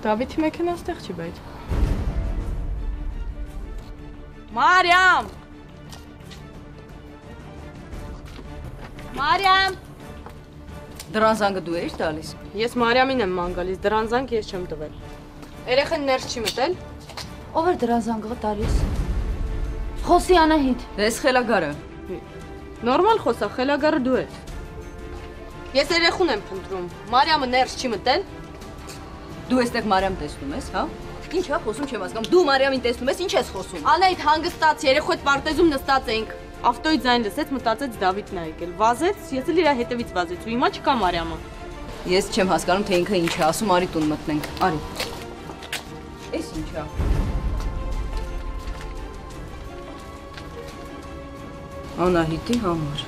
David'i մեքենա ստեղ չի բայց։ Մարիամ! Մարիամ! Դրան զանգը դու ես տալիս։ Ես Մարիամին եմ ման գալիս, դրան զանգ ես չեմ տվել։ Երեխան ներս չի մտել։ Ով էր դրան զանգը տալիս։ Խոսի Անահիտ։ Ես խելագարը։ Նորմալ խոսա, խելագարը դու ես։ Ես երեխուն եմ փնտրում։ Մարիամը ներս չի մտել։ Դու այստեղ Մարիամ տեսնում ես, հա։ Ինչ է խոսում չեմ հասկանում։ Դու Մարիամին տեսնում ես, ինչ ես խոսում։ Անահիտ հանգստաց, երեխու հետ պարտեզում նստած էինք։ Ավտոյի ձայն լսեց, մտածեց Դավիթն ա եկել։ Վազեց, ես էլ իր հետևից վազեց ու հիմա չկա Մարիամը։ Ես չեմ հասկանում, թե ինքը ինչ է ասում, արի տուն մտնենք։ Արի։ Էս ինչ է։ Անահիտի համար։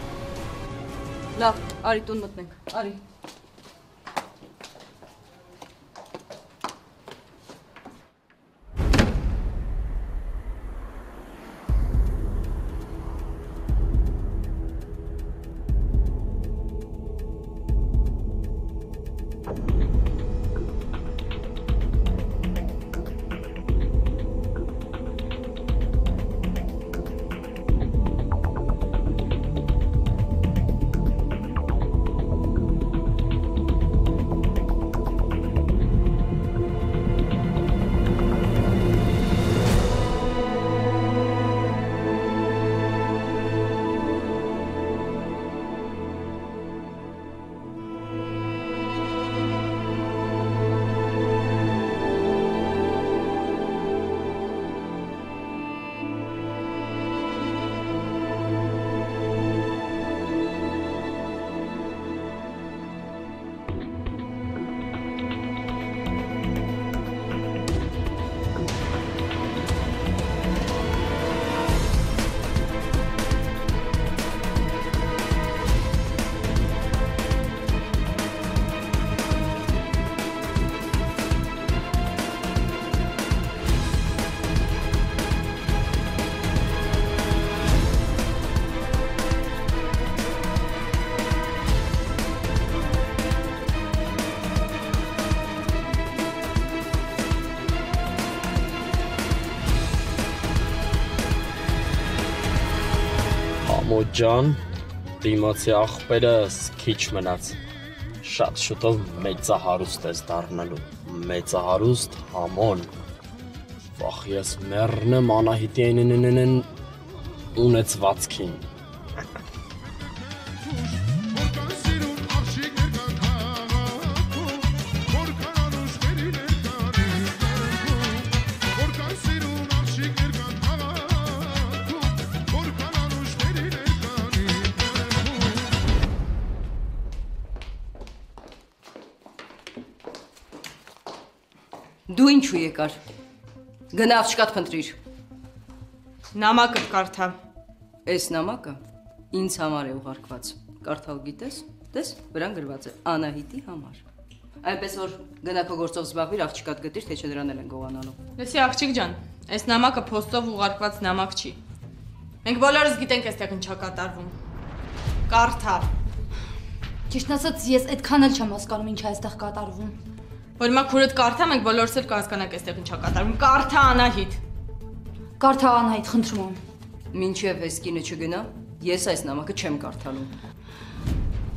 Լավ, արի տուն մտնենք։ Արի։ Ջան, դիմացի աղբերս քիչ մնաց, շատ շուտով մեծահարուստ ես դառնալու, մեծահարուստ համոն, վախ ես մեռնեմ Անահիտի ունեցվածքին։ Դու ինչու եկար։ Գնա աղջկատ փնտրիր։ Նամակը կարդա։ Այս նամակը ինձ համար է ուղարկված։ Կարդալ գիտես։ Տես, վրան գրված է Անահիտի համար։ Այնպես որ գնա քո գործով զբաղվիր, աղջկատ գտիր, թե չէ դրան էլ են գողանալու։ Լսի աղջիկ ջան, այս նամակը փոստով ուղարկված նամակ չի։ Մենք բոլորս գիտենք այստեղ ինչ է կատարվում։ Կարդա։ Ճիշտ ասած, ես այդքան էլ չեմ հասկանում ինչ է այստեղ կատարվում։ Որ հիմա քուրդ կարդա, մենք բոլորս էլ կհասկանանք այստեղ ինչ է կատարվում։ Կարդա Անահիտ։ Կարդա Անահիտ, խնդրում եմ։ Մինչև այս կինը չգնա, ես այս նամակը չեմ կարդալու։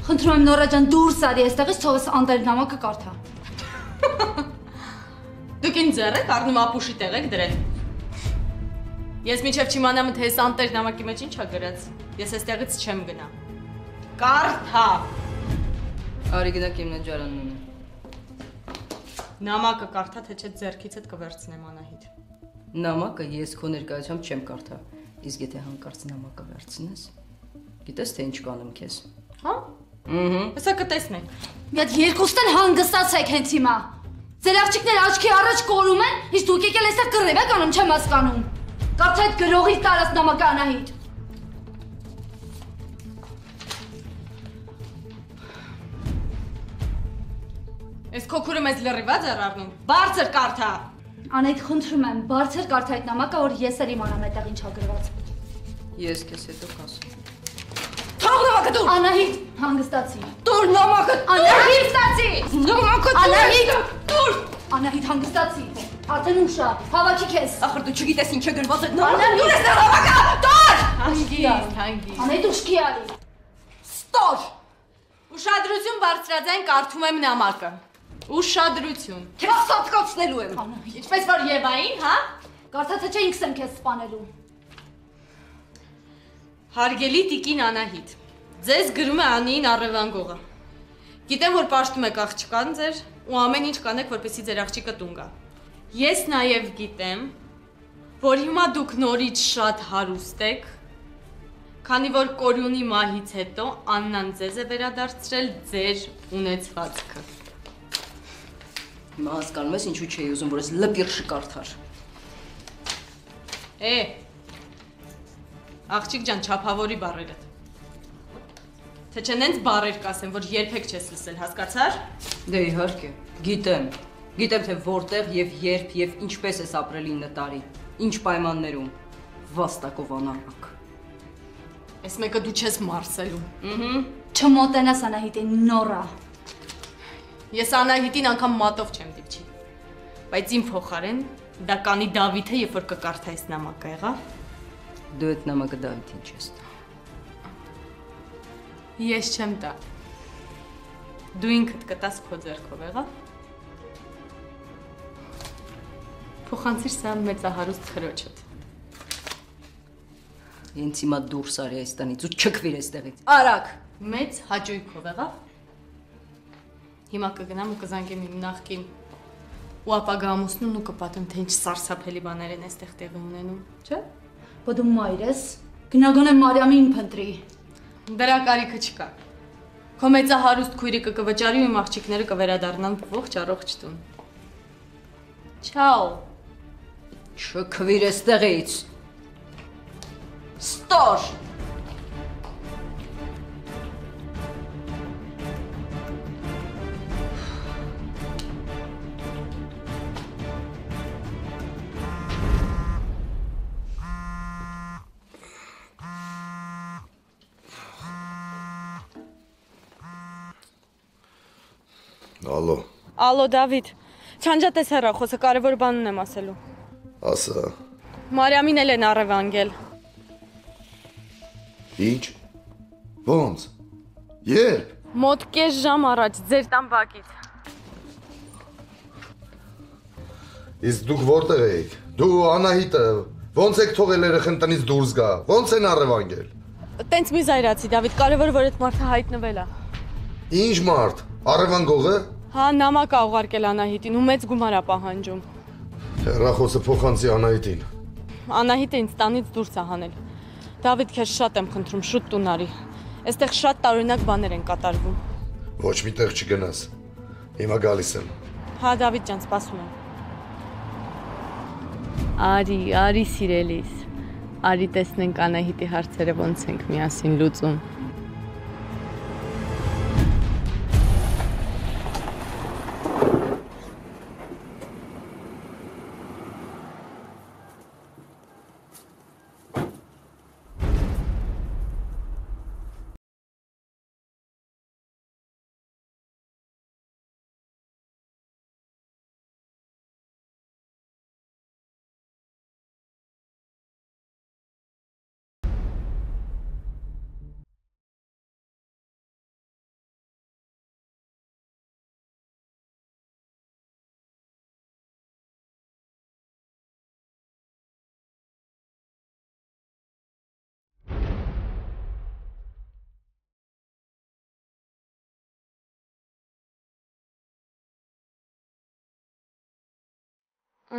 Խնդրում եմ Նորա ջան, դուրս արի այստեղից, թող ես անտեր նամակը կարդա։ Դուք ինձ ձեռ եք առնում ապուշի տեղ եք դրել։ Ես մինչև չիմանամ, թե այս անտեր նամակի մեջ ինչ է գրած։ Ես այստեղից չեմ գնա։ Կարդա։ Արի գնանք իմ ննջարանն ունի։ Նամակը կարդա, թե չէ ձեռքիցդ կվերցնեմ Անահիտ։ Նամակը ես քո ներկայությամբ չեմ կարդա, իսկ եթե հանկարծ նամակը վերցնես, գիտես թե ինչ կանեմ քեզ։ Հա? Հեսա կտեսնենք։ Մի հատ երկուսն էլ հանգստացեք հենց հիմա։ Ձեր աղջիկները աչքի առաջ կորում են, իսկ դուք եկել այստեղ կռիվ եք անում, չեմ հասկանում։ Կարդա այդ գրողից տարած նամակը Անահիտ։ Այս քոքուրը մեզ լրիված էր առնում։ Բարձր կարդա։ Անահիտ, խնդրում եմ, բարձր կարդա այդ նամակը, որ ես էլ իմանամ այդտեղ ինչ ա գրված։ Ես քեզ հետո կասեմ։ Թող նամակը դուր։ Անահիտ, հանգստացի։ Դուր նամակը։ Անահիտ, ստացի։ Նամակը Անահիտ, դուր։ Անահիտ հանգստացի։ Արդեն ուշ է։ Հավաքի քեզ։ Ախր դու չգիտես ինչ է գրված այդ Անահիտ, նորմալ։ Դու ես հավաքա։ Տոր։ Հանգիստ։ Անահիտ ուշքի արի։ Ստոր։ Ուշադրություն բարձրաձայն կարդում եմ նամակը։ Ուշադրություն։ Քեզ սատկացնելու եմ։ Ինչպես որ Եվային, հա? Կարծա թե չէ ինքս եմ քեզ սպանելու։ Հարգելի տիկին Անահիտ, ձեզ գրում է Անիին առևանգողը։ Գիտեմ, որ պաշտում եք աղջկան ձեր ու ամեն ինչ կանեք, որպեսզի ձեր աղջիկը տուն գա։ Ես նաև գիտեմ, որ հիմա դուք նորից շատ հարուստ եք, քանի որ Կորյունի մահից հետո Աննան ձեզ է վերադարձրել ձեր ունեցվածքը։ Հիմա հասկանում ես ինչու չէի ուզում, որ ես լպիրշը կարդար։ Աղջիկ ջան, չափավորի բառերդ։ Թե չէ նենց բառեր կասեմ, որ երբեք չես լսել, հասկացար։ Դե իհարկե, գիտեմ։ Գիտեմ թե որտեղ եւ երբ եւ ինչպես ես ապրել 9 տարի։ Ինչ պայմաններում։ Վաստակով անառակ։ Այս մեկը դու չես մարսելու։ Չմոտենաս Անահիտին նորա։ Ես Անահիտին անգամ մատով չեմ դիպչի։ Բայց իմ փոխարեն դա կանի Դավիթը, երբ որ կկարդա այս նամակը, եղավ։ Դու այդ նամակը Դավիթին չես տա։ Ես չեմ տա։ Դու ինքդ կտաս քո ձեռքով, եղավ։ Փոխանցիր սա մեծահարուստ խրոջդ։ Ինձ հիմա դուրս արի այստանից ու չքվիր այստեղից։ Արագ։ Մեծ հաճույքով, եղավ։ Հիմա կգնամ ու կզանգեմ իմ նախկին ու ապագա ամուսնուն ու կպատեմ, թե ինչ սարսափելի բաներ են այստեղ տեղի ունենում, չէ՞։ Բա դու մայր ես։ Գնագոնե Մարիամին փնտրի։ Դրա կարիքը չկա։ Քո մեծահարուստ քույրիկը կվճարի ու իմ աղջիկները կվերադառնան ողջ առողջ տուն։ Չաո։ Չքվիր այստեղից։ Ստոր։ Ալո։ Ալո Դավիթ, չանջատես հեռախոսը, կարևոր բան ունեմ ասելու։ Ասա։ Մարիամին էլ են առևանգել։ Ինչ։ Ոնց։ Երբ։ Մոտ կես ժամ առաջ ձեր տան բակից։ Իսկ դուք որտեղ եք։ Դու Անահիտը ոնց եք թողել երեխան տնից դուրս գա։ Ոնց են առևանգել։ Տենց մի զայրացի Դավիթ, կարևոր որ այդ մարդը հայտնվել է։ Ինչ մարդ։ Առևանգողը։ Հա, նամակ ա ուղարկել Անահիտին ու մեծ գումար ա պահանջում։ Հեռախոսը փոխանցի Անահիտին։ Անահիտը ինձ տանից դուրս ա հանել։ Դավիթ, քեզ շատ եմ խնդրում, շուտ տուն արի։ Այստեղ շատ տարօրինակ բաներ են կատարվում։ Ոչ մի տեղ չգնաս։ Հիմա գալիս եմ։ Հա, Դավիթ ջան, սպասում եմ։ Արի սիրելիս։ Արի տեսնենք Անահիտի հարցերը ոնց ենք միասին լուծում։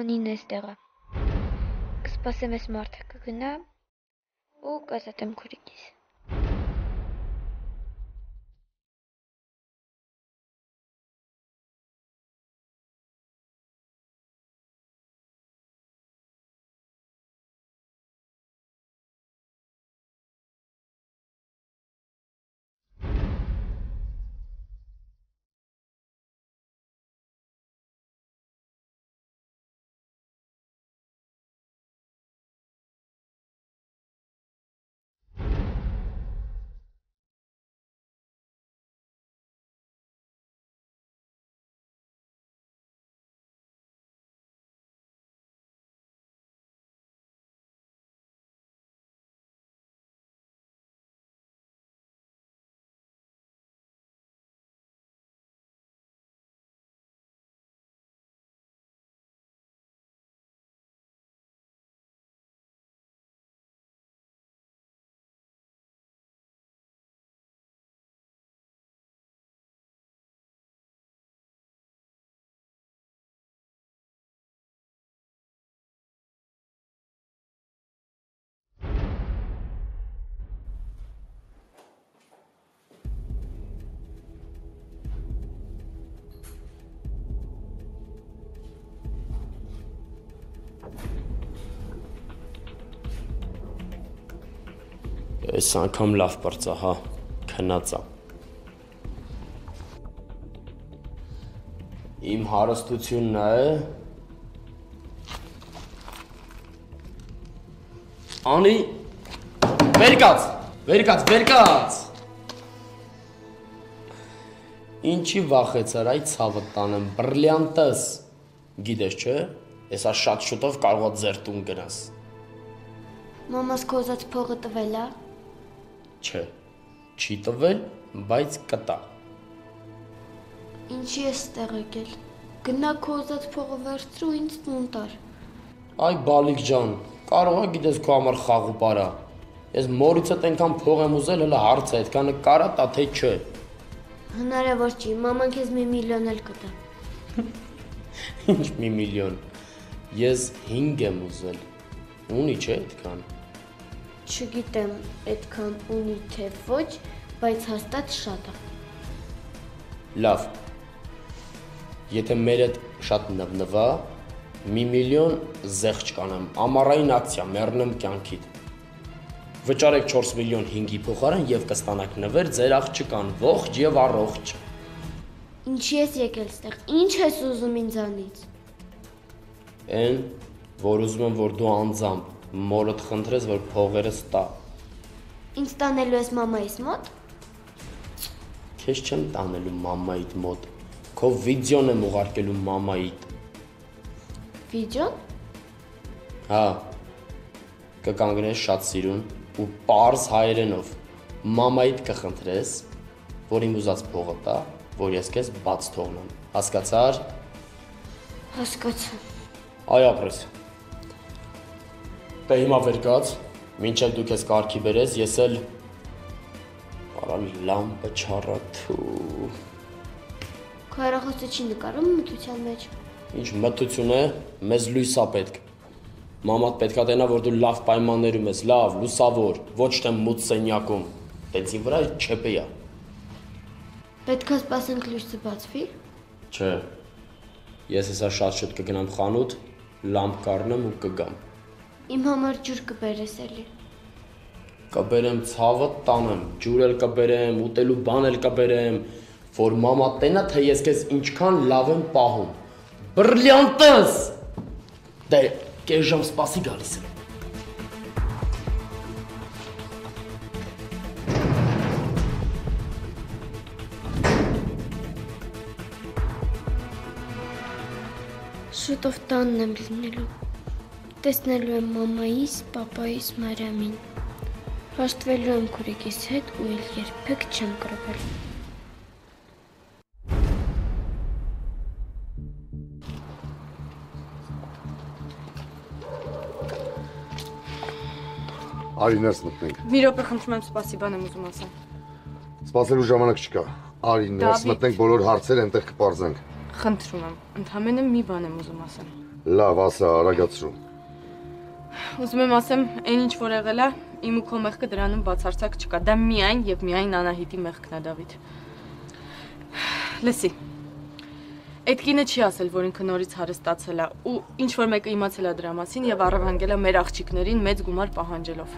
Անին էստեղ է։ Կսպասեմ այս մարդը կգնա ու կազատեմ քուրիկիս։ Այս անգամ լավ պրծա, հա, քնածա։ Իմ հարստությունն է։ Անի, վերկաց։ Ինչի վախեցար այ ցավը տանեմ, բրլյանտս։ Գիտես չէ, հեսա շատ շուտով կարող է ձեր տուն գնաս։ Մամաս քո ուզած փողը տվել է։ Չէ, չի տվել, բայց կտա։ Ինչի ես ստեղ եկել։ Գնա քո ուզած փողը վերցրու ինձ տուն տար։ Այ բալիկ ջան, կարող է գիտես քո համար խաղ ու պարա։ Ես մորիցդ այնքան փող եմ ուզել, հələ հարց է, այդքանը կարա տա թե չէ։ Հնարավոր չի, մաման քեզ 1 միլիոն էլ կտա։ Ինչ 1 միլիոն։ Ես 5 եմ ուզել։ Ունի չէ այդքան։ Չգիտեմ, այդքան ունի թե ոչ, բայց հաստատ շատ է։ Լավ։ Եթե մեր հետ շատ նվնվա, 1 միլիոն զեղչ կանեմ, ամառային ակցիա, մեռնեմ կյանքիդ։ Վճարեք 4 միլիոն 5-ի փոխարեն եւ կստանաք նվեր ձեր աղջկան, ողջ եւ առողջ։ Ինչի ես եկել ստեղ, ինչ ես ուզում ինձանից։ Էն, որ ուզում եմ, որ դու անձամբ մորդ խնդրես, որ փողերս տա։ Ինձ տանելու ես մամայիս մոտ։ Քեզ չեմ տանելու մամայիդ մոտ։ Քո վիդեոն եմ ուղարկելու մամայիդ։ Վիդեոն։ Հա։ Կկանգնես շատ սիրուն ու պարզ հայերենով մամայիդ կխնդրես, որ իմ ուզած փողը տա, որ ես քեզ բաց թողնեմ։ Հասկացար։ Հասկացա։ Այ ապրես։ Դե հիմա վեր կաց, մինչև դու քեզ կարգի բերես, ես էլ արա լամպը չառաթու։ Քո հեռախոսը չի նկարում մթության մեջ։ Ինչ մթություն է, մեզ լույս է պետք։ Մամատ պետքա տենա, որ դու լավ պայմաններում ես, լավ, լուսավոր, ոչ թե մութ սենյակում։ Տենց ի վրա չեպե է։ Պետքա սպասենք լույսը բացվի։ Չէ։ Ես հեսա շատ շուտ կգնամ խանութ, լամպ կառնեմ ու կգամ։ Իմ համար ջուր կբերես էլի։ Կբերեմ ցավը տանեմ, ջուր էլ կբերեմ, ուտելու բան էլ կբերեմ, որ մամա տենա, թե ես քեզ ինչքան լավ եմ պահում։ Բրլյանտս։ Դե, կես ժամ սպասի գալիս եմ։ Շուտով տանն եմ լինելու։ Տեսնելու եմ մամայիս, պապայիս, Մարիամին։ Հաշտվելու եմ քուրիկիս հետ ու էլ երբեք չեմ կռվել։ Արի ներս մտնենք։ Մի րոպե խնդրում եմ, սպասի, բան եմ ուզում ասեմ։ Սպասելու ժամանակ չկա։ Արի ներս մտնենք, բոլոր հարցերը այնտեղ կպարզենք։ Խնդրում եմ, ընդհանրապես մի բան եմ ուզում ասեմ։ Լավ, ասա, արագացրու։ Ուզում եմ ասեմ, այն ինչ որ եղել է, իմ ու քո մեղքը դրանում բացարձակ չկա։ Դա միայն եւ միայն Անահիտի մեղքն է, Դավիթ։ Լսի։ Այդ կինը չի ասել, որ ինքը նորից հարստացել է ու ինչ որ մեկը իմացել է դրա մասին եւ առևանգել է մեր աղջիկներին մեծ գումար պահանջելով։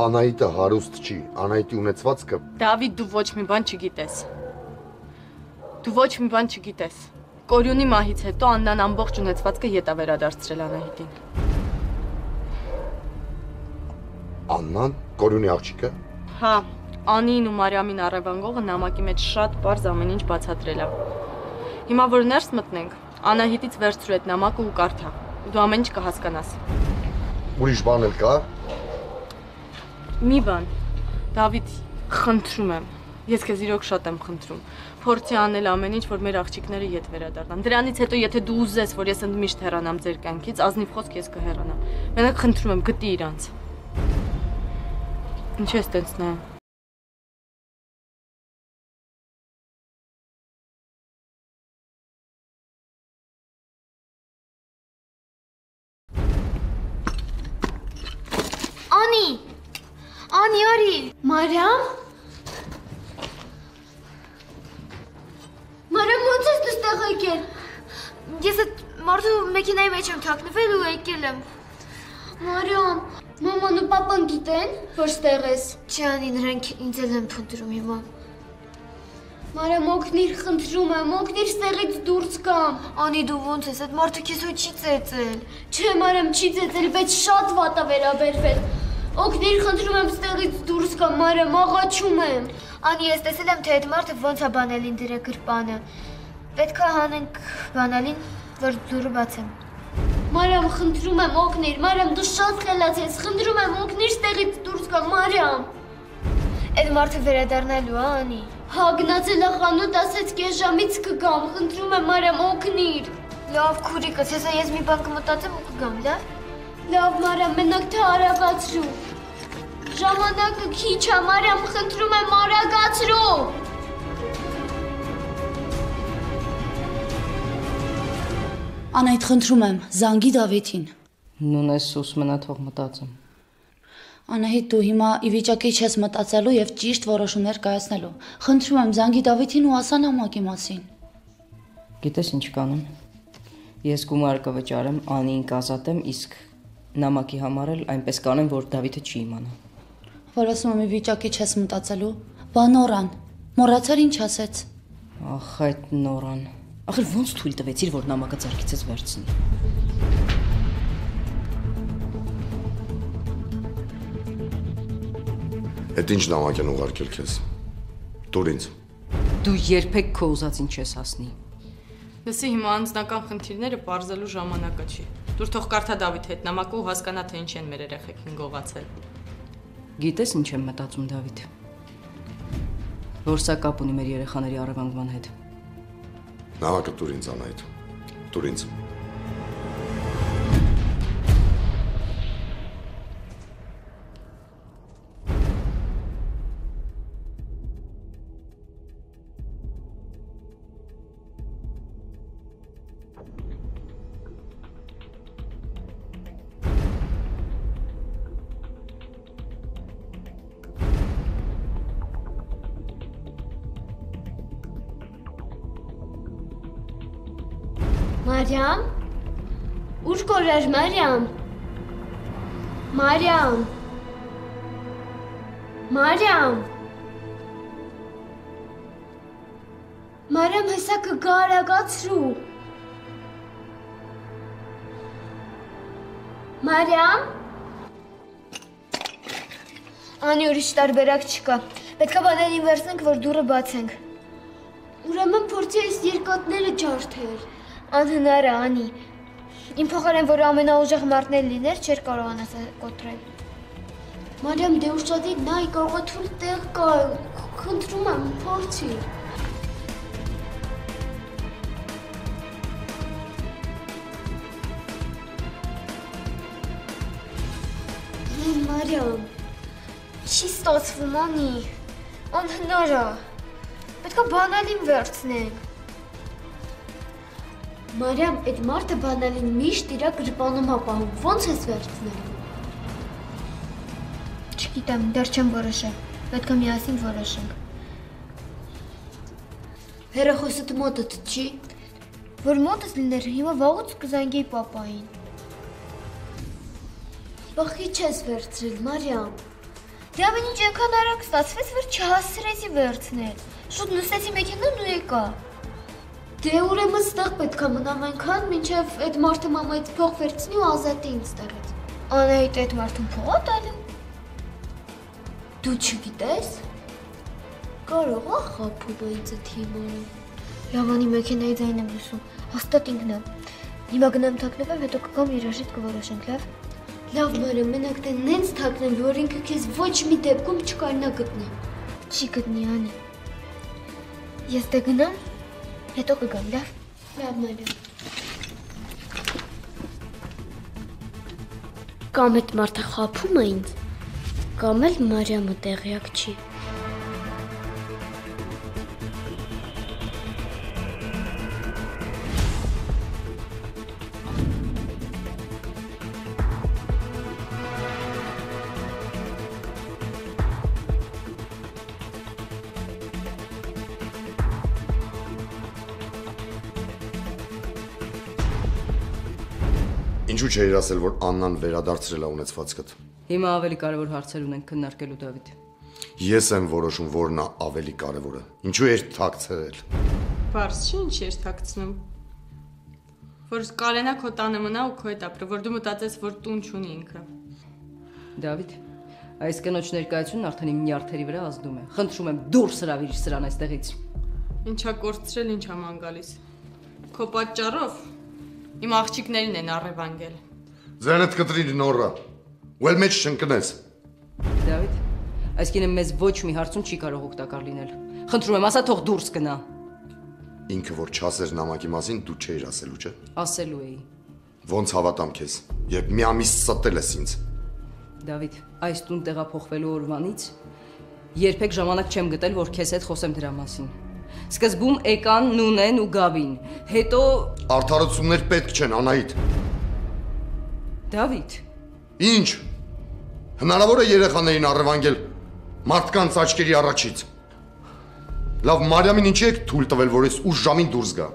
Անահիտը հարուստ չի, Անահիտի ունեցվածքը։ Դավիթ, դու ոչ մի բան չգիտես։ Դու ոչ մի բան չգիտես։ Կորյունի մահից հետո Աննան ամբողջ ունեցվածքը ետ է վերադարձրել Անահիտին։ Աննան, Կորյունի աղջիկը։ Հա, Անին ու Մարիամին առևանգողը նամակի մեջ շատ պարզ ամեն ինչ բացատրել է։ Հիմա որ ներս մտնենք, Անահիտից վերցրու այդ նամակը ու կարդա։ Դու ամեն ինչ կհասկանաս։ Ուրիշ բան էլ կա։ Մի բան, Դավիթ, խնդրում եմ։ Ես քեզ իրոք շատ եմ խնդրում։ Փորձի անել ամեն ինչ, որ մեր աղջիկները ետ վերադառնան։ Դրանից հետո եթե դու ուզես, որ ես ընդմիշտ հեռանամ ձեր կյանքից, ազնիվ խոսք ես կհեռանամ։ Մենակ խնդրում եմ, գտի իրանց։ Ինչ ես տենց նայում։ Անի, արի։ Մարիամ։ Մարիամ, ո՞նց ես այստեղ եկել։ Ես այդ մարդու մեքենայի մեջ եմ թաքնվել ու եկել եմ։ Մարիամ, Մաման ու պապան գիտեն, որ ստեղ ես։ Ջանի, նրանք ինձ էլ են փնտրում հիմա։ Մարիամ, օգնիր, խնդրում եմ, օգնիր ստեղից դուրս գամ։ Անի դու ոնց ես, այդ մարդը քեզ ու չի ծեծել։ Չէ, Մարիամ, չի ծեծել, բայց շատ վատ է վերաբերվել։ Օգնիր, խնդրում եմ ստեղից դուրս գամ, Մարիամ, աղաչում եմ։ Անի, ես տեսել եմ, թե այդ մարդը ոնց է բանալին դրա գրպանը։ Պետք է հանենք բանալին, որ դուրը բացեմ։ Մարիամ, խնդրում եմ, օգնիր, Մարիամ, դու շատ խելաց ես, խնդրում եմ, օգնիր ստեղից դուրս գամ, Մարիամ։ Այդ մարդը վերադառնալու է, Անի։ Հա, գնացել է խանութ, ասեց կես ժամից կգամ, խնդրում եմ, Մարիամ, օգնիր։ Լավ, քուրիկս, ես մի բան կմտածեմ ու կգամ, լավ։ Լավ, Մարիամ, մենակ թե արագացրու։ Ժամանակը քիչ է, Մարիամ, խնդրում եմ, արագացրու։ Անայդ խնդրում եմ, զանգի Դավիթին։ Նունես սուս մնա թող մտածեմ։ Անահիտ, դու հիմա ի վիճակի չես մտածելու եւ ճիշտ որոշումներ կայացնելու։ Խնդրում եմ, զանգի Դավիթին ու ասա նամակի մասին։ Գիտես ինչ կանեմ։ Ես գումար կվճարեմ, Անիին կազատեմ, իսկ նամակի համար էլ այնպես կանեմ, որ Դավիթը չի իմանա։ Որ ասում եմ, ի վիճակի չես մտածելու։ Բա Նորան, մոռացար ինչ ասեց։ Ախ, այդ Նորան։ Ախր ոնց թույլ տվեցիր, որ նամակը ձեռքիցս վերցնի։ Այդ ինչ նամակ են ուղարկել քեզ։ Տուր ինձ։ Դու երբեք քո ուզածին չես հասնի։ Լսի, հիմա անձնական խնդիրները պարզելու ժամանակը չի։ Դուր թող կարդա Դավիթ հետ նամակը ու հասկանա, թե ինչ են մեր երեխեքին գողացել։ Գիտես ինչ եմ մտածում, Դավիթ։ Որ սա կապ ունի մեր երեխաների առևանգման հետ։ Նամակը տուր ինձ, Անահիտ։ Տուր ինձ։ Մարիամ, ուր կորար Մարիամ։ Մարիամ։ Մարիամ։ Մարիամ, հեսա կգա արագացրու։ Մարիամ։ Անի, ուրիշ տարբերակ չկա։ Պետք է բանալին վերցնենք, որ դուռը բացենք։ Ուրեմն փորձի այս երկաթները ջարդել։ Անհնար է, Անի։ Իմ փոխարեն, որ ամենաուժեղ մարդն էլ լիներ, չէր կարողանաս կոտրել։ Մարիամ, դե ուշադիր նայ, կարող է թույլ տեղ կա, խնդրում եմ, փորձի։ Մարիամ, Չի ստացվում, Անի։ Անհնար է։ Պետք է բանալին վերցնենք։ Մարիամ, այդ մարդը բանալին միշտ իրա գրպանում ապահում, ոնց ես վերցնելու։ Չգիտեմ, դեռ չեմ որոշել։ Պետք է միասին որոշենք։ Հեռախոսդ մոտդ չի։ Որ մոտս լիներ, հիմա վաղուց կզանգեի պապային։ Բախի չես վերցրել, Մարիամ։ Դե ամեն ինչ այնքան արագ ստացվեց, որ չհասցրեցի վերցնել։ Շուտ նստեցի մեքենան ու եկա։ Դե ուրեմն ստեղ պետք է մնամ այնքան, մինչև այդ մարդը մամայից փող վերցնի ու ազատի ինձ տեղից։ Անահիտ այդ մարդուն փող է տալու։ Դու չգիտես։ Կարող է խաբում ինձ թիմանը։ Լավ, Անի, մեքենայի ձայն եմ լսում։ Հաստատ ինքն է։ Հիմա գնամ թաքնվեմ, հետո կգամ իրար հետ կորոշենք, լավ։ Լավ, Մարիամ, մենակ դե նենց թաքնեմ, որ ինքը քեզ ոչ մի դեպքում չկարնա գտնի։ Չի գտնի, Անի։ Ես դե գնամ, հետո կգամ, լավ։ Լավ, Մարիամ։ Կամ այդ մարդը խաբում է ինձ, կամ էլ Մարիամը տեղյակ չի։ Ինչու չէիր ասել, որ Աննան վերադարձրել է ունեցվածքդ։ Հիմա ավելի կարևոր հարցեր ունենք քննարկելու Դավիթ։ Ես եմ որոշում, որն է ավելի կարևորը։ Ինչու էր թաքցրել։ Բարձ չի ինչ ես թաքցնում։ Որ Կարենա քո տանը մնա ու քո հետ ապրի, որ դու մտածես, որ տուն չունի ինքը։ Դավիթ, այս կնոջ ներկայությունն արդեն իմ նյարդերի վրա ազդում է։ Խնդրում եմ դուրս հրավիր սրան այստեղից։ Ինչա կորցրել, ինչա ման գալիս։ Քո պատճառով իմ աղջիկներին են առևանգել։ Ձենդ կտրի նորա։ Ու էլ մեջ չընկնես։ Դավիթ, այս կինը մեզ ոչ մի հարցում չի կարող օգտակար լինել։ Խնդրում եմ, ասա թող դուրս գնա։ Ինքը որ չասեր նամակի մասին, դու չէիր ասելու, չէ՞։ Ասելու էի։ Ոնց հավատամ քեզ, երբ մի ամիս ստել ես ինձ։ Դավիթ, այս տուն տեղափոխվելու օրվանից երբեք ժամանակ չեմ գտել, որ քեզ հետ խոսեմ դրա մասին։ Սկզբում եկան Նունեն ու Գավին, հետո Արդարացումներ պետք չեն, Անահիտ։ Դավիթ, Ինչ։ Հնարավոր է երեխաներին առևանգել մարդկանց աչքերի առաջից։ Լավ, Մարիամին ինչի եք թույլ տվել, որ ես ուշ ժամին դուրս գա։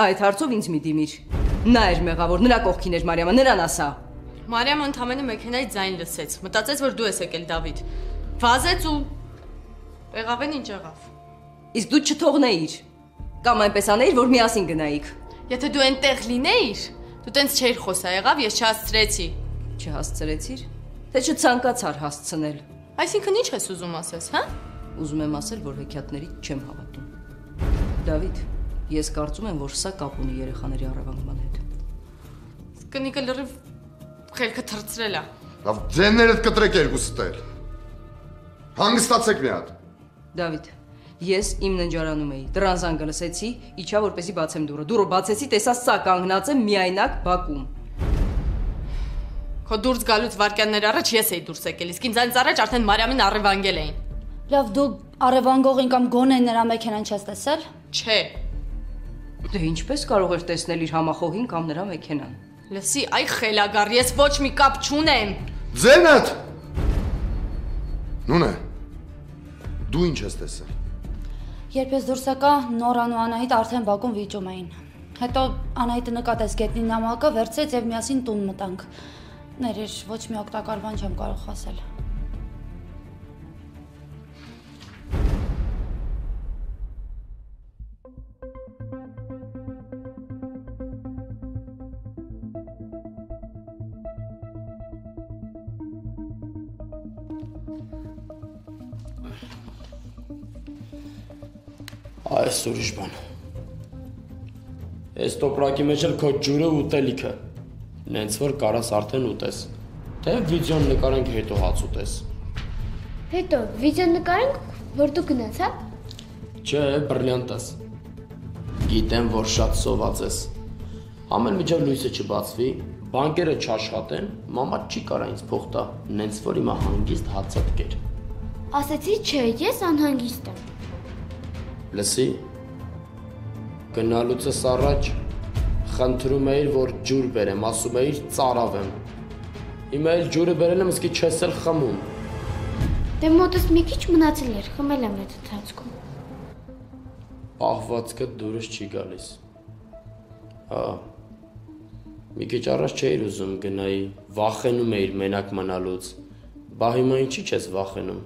այդ հարցով ինձ մի դիմիր։ Նա էր մեղավոր, նրա կողքին էր Մարիամը, նրան ասա։ Մարիամը ընդամենը մեքենայի ձայն լսեց։ Մտածեց, որ դու ես եկել Դավիթ։ Վազեց ու եղավ ինչ եղավ։ Իսկ դու չթողնեիր։ Կամ այնպես անեիր, որ միասին գնայիք։ Եթե դու այնտեղ լինեիր, դու տենց չէիր խոսա, եղավ, ես չհասցրեցի։ Չհասցրեցիր, թե չցանկացար հասցնել։ Այսինքն ինչ ես ուզում ասես, հա։ Ուզում եմ ասել, որ հեքիաթների չեմ հավատում։ Դավիթ, ես կարծում եմ, որ սա կապ ունի երեխաների առևանգման հետ։ Կնիկը լրիվ խելքը թրծրել է։ Լավ, ձեններդ կտրեք երկուսդ էլ։ Հանգստացեք մի հատ։ Դավիթ, ես իմ ննջարանում էի, դրանզանգը լսեցի, իջա որպեսի բացեմ դուռը։ Դուռը բացեցի, տեսա սա կանգնած է միայնակ բակում։ Քո դուրս գալուց վայրկյաններ առաջ ես էի դուրս եկել, իսկ ինձանից առաջ արդեն Մարիամին առևանգել էին։ Լավ, դու առևանգողին կամ գոնե նրա մեքենան չես տեսել։ Չէ։ Դե ինչպես կարող էր տեսնել իր համախոհին կամ նրա մեքենան։ Լսի, այ խելագար, ես ոչ մի կապ չունեմ։ Ձենդ։ Նունե։ Դու ինչ ես տեսել։ Երբ ես դուրս եկա, Նորան ու Անահիտ արդեն բակում վիճում էին։ Հետո Անահիտը նկատեց գետնի նամակը, վերցրեց եւ միասին տուն մտանք։ Ներիր, ոչ մի օգտակար բան չեմ կարող ասել։ Այս ուրիշ բան։ Այս տոպրակի մեջ էլ քո ջուրը ու ուտելիքը։ Նենց որ կարաս արդեն ուտես։ Թե վիդեոն նկարենք հետո հաց ուտես։ Հետո վիդեո նկարենք, որ դու գնաս, հա։ Չէ, բրիլյանտաս։ Գիտեմ, որ շատ սոված ես։ Ամեն միջև լույսը չբացվի, բանկերը չաշխատեն, մամա չի կարա ինձ փող տա, նենց որ հիմա հանգիստ հացը տկեր։ Ասեցի չէ, ես անհանգիստ եմ։ Լսի, գնալուցս առաջ խնդրում էիր, որ ջուր բերեմ, ասում էիր ծարավ եմ։ Հիմա էլ ջուրը բերել եմ, իսկի չես էլ խմում։ Դե մոտս մի քիչ մնացել էր, խմել եմ այդ ընթացքում։ Պահվածքը դուրս չի գալիս։ Հա։ Մի քիչ առաջ չէիր ուզում գնայի, վախենում էիր մենակ մնալուց։ Բա հիմա ինչի չես վախենում։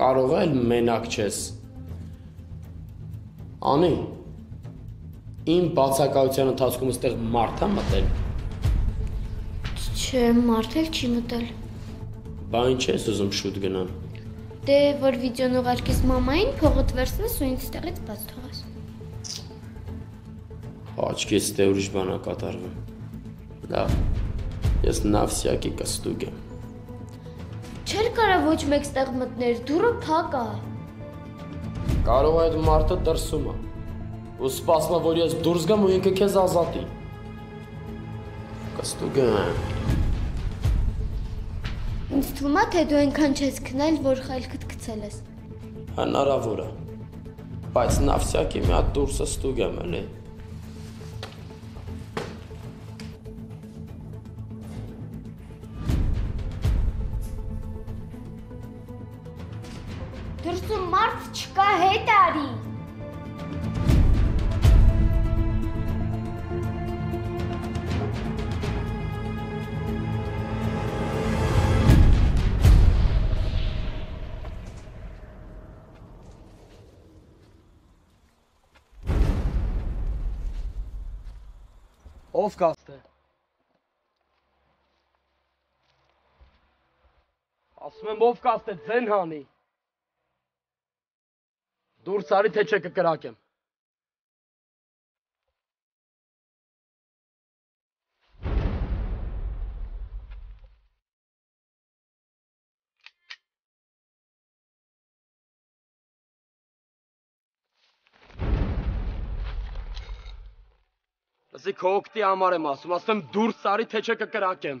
Կարող է մենակ չես։ Անի, իմ բացակայության ընթացքում այստեղ մարդ է մտել։ Չէ, մարդ էլ չի մտել։ Բա ինչ ես ուզում շուտ գնան։ Դե որ վիդեոն ուղարկես մամային, փողդ վերցնես ու ինձ տեղից բաց թողես։ Աչքից դե ուրիշ բան է կատարվում։ Լավ, ես նավսյակի կստուկ եմ։ Չէր կարա ոչ մեկ ստեղ մտներ, դուռը փակ է։ Կարող է այդ մարդը դրսում է։ Ու սպասում է, որ ես դուրս գամ ու ինքը քեզ ազատի։ Կստուկ եմ։ Ինձ թվում է, թե դու այնքան չես քնել, որ խելքդ գցել ես։ Հնարավոր է։ Բայց նավսյակի մի հատ դուրսը ստուկ եմ էլի։ Դրսում մարդ չկա, հետ արի։ Ով կաստ է։ Ասում եմ ով կաստ է ձեն հանի։ Դուրս արի թե չէ կկրակեմ։ Լսի քո օգտի համար եմ ասում դուրս արի թե չէ կկրակեմ։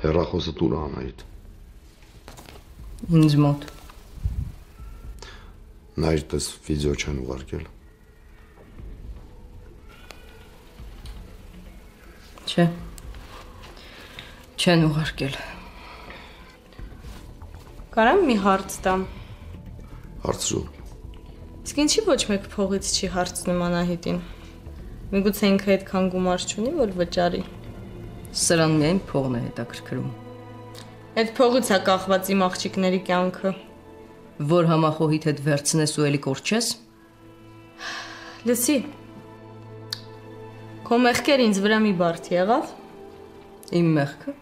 Հեռախոսը տուր Անահիտ։ Ինձ մոտ։ Նայր տես վիդեո չեն ուղարկել։ Չէ։ Չեն ուղարկել։ Կարամ մի հարց տամ։ Հարցրու։ Իսկ ինչի ոչ մեկ փողից չի հարցնում Անահիտին։ Միգուցե ինքը այդքան գումար չունի, որ վճարի։ Սրան միայն փողն է հետաքրքրում։ Այդ փողից է կախված իմ աղջիկների կյանքը։ Որ համախոհիդ հետ վերցնես ու էլի կորչես։ Լսի։ Քո մեղքեր ինձ վրա մի բարդ եղավ։ Իմ մեղքը։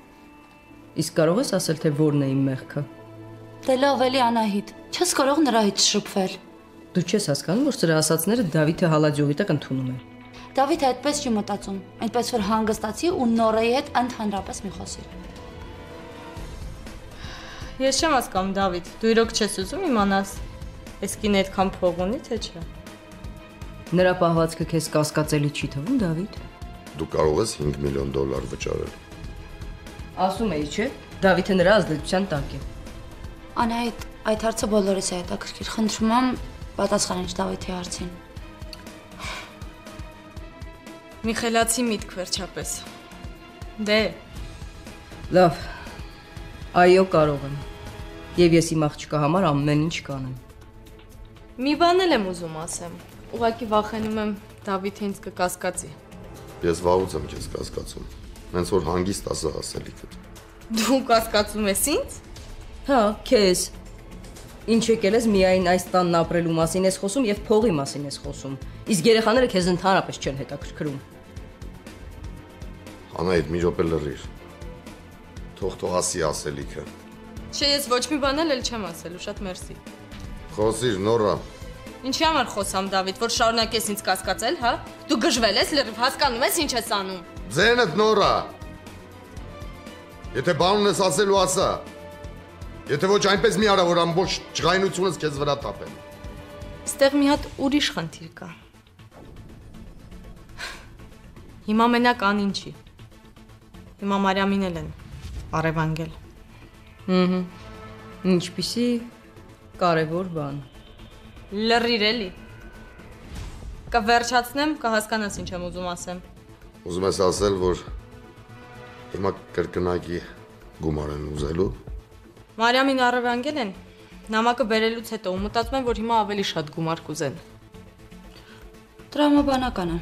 Իսկ կարող ես ասել, թե որն է իմ մեղքը։ Դե լավ էլի Անահիտ, չես կարող նրանից շփվել։ Դու չես հասկանում, որ սրա ասածները Դավիթը հալաջողի տակ ընդունում է։ Դավիթը այդպես չի մտածում, այնպես որ հանգստացի ու Նորայի հետ ընդհանրապես մի խոսի։ Ես չեմ հասկանում, Դավիթ, դու իրոք չես ուզում իմանաս, այս կինը այդքան փող ունի, թե չէ։ Նրա պահվածքը քեզ կասկածելի չի թվում, Դավիթ։ Դու կարող ես $5 միլիոն վճարել։ Ասում էի, չէ՞, Դավիթը նրա ազդեցության տակ է։ Անահիտ, այդ հարցը բոլորիս է հետաքրքիր, խնդրում եմ պատասխանիր Դավիթի հարցին։ Մի խելացի միտք վերջապես։ Դե, Լավ։ Այո, կարող եմ։ Եվ ես իմ աղջկա համար ամեն ինչ կանեմ։ մի բան էլ եմ ուզում ասեմ։ Ուղղակի վախենում եմ Դավիթը ինձ կկասկածի։ Ես վաղուց եմ քեզ կասկածում։ Հենց որ հանգիստ ասա ասելիքդ։ Դու կասկածում ես ինձ։ Հա, քեզ։ Ինչ եկել ես միայն այս տանն ապրելու մասին ես խոսում եւ փողի մասին ես խոսում։ Իսկ երեխաները քեզ ընդհանրապես չեն հետաքրքրում։ Անահիտ, մի րոպե լռիր։ Թող ասի ասելիքը։ Չէ, ես ոչ մի բան էլ չեմ ասելու, շատ մերսի։ Խոսիր, Նորա։ Ինչի համար խոսամ, Դավիթ, որ շարունակես ինձ կասկածել, հա։ Դու գժվել ես, լրիվ հասկանում ես ինչ ես անում։ Ձենդ, Նորա։ Եթե բան ունես ասելու, ասա։ Եթե ոչ այնպես մի արա, որ ամբողջ ջղայնությունս քեզ վրա տապեմ։ Ստեղ մի հատ ուրիշ խնդիր կա։ Հիմա մենակ Անին չի։ Հիմա Մարիամին էլ են առևանգել։ Ինչպիսի կարևոր բան։ Լռիր էլի։ Կվերջացնեմ, կհասկանաս ինչ եմ ուզում ասեմ։ Ուզում ես ասել, որ հիմա կրկնակի գումար են ուզելու։ Մարիամին առևանգել են, նամակը բերելուց հետո ու մտածում եմ, որ հիմա ավելի շատ գումար կուզեն։ Տրամաբանական է։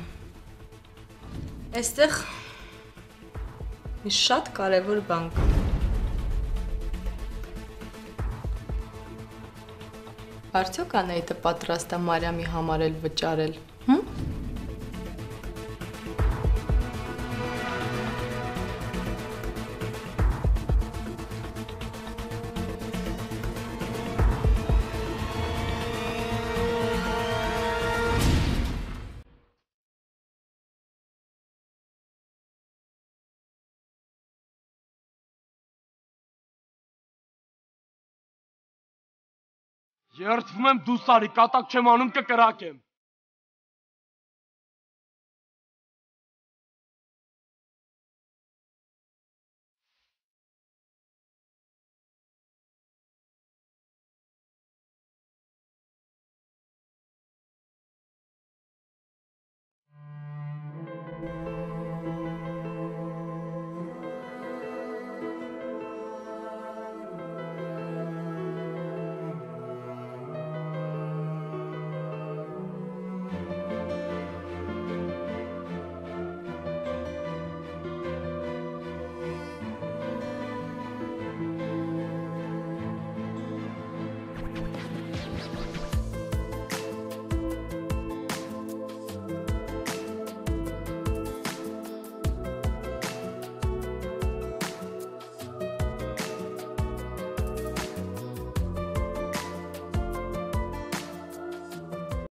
Այստեղ մի շատ կարևոր բան կա։ Արդյոք Անահիտը պատրաստ է Մարիամի համար էլ վճարել, հմ? Երդվում եմ դու սարի, կատակ չեմ անում կկրակեմ։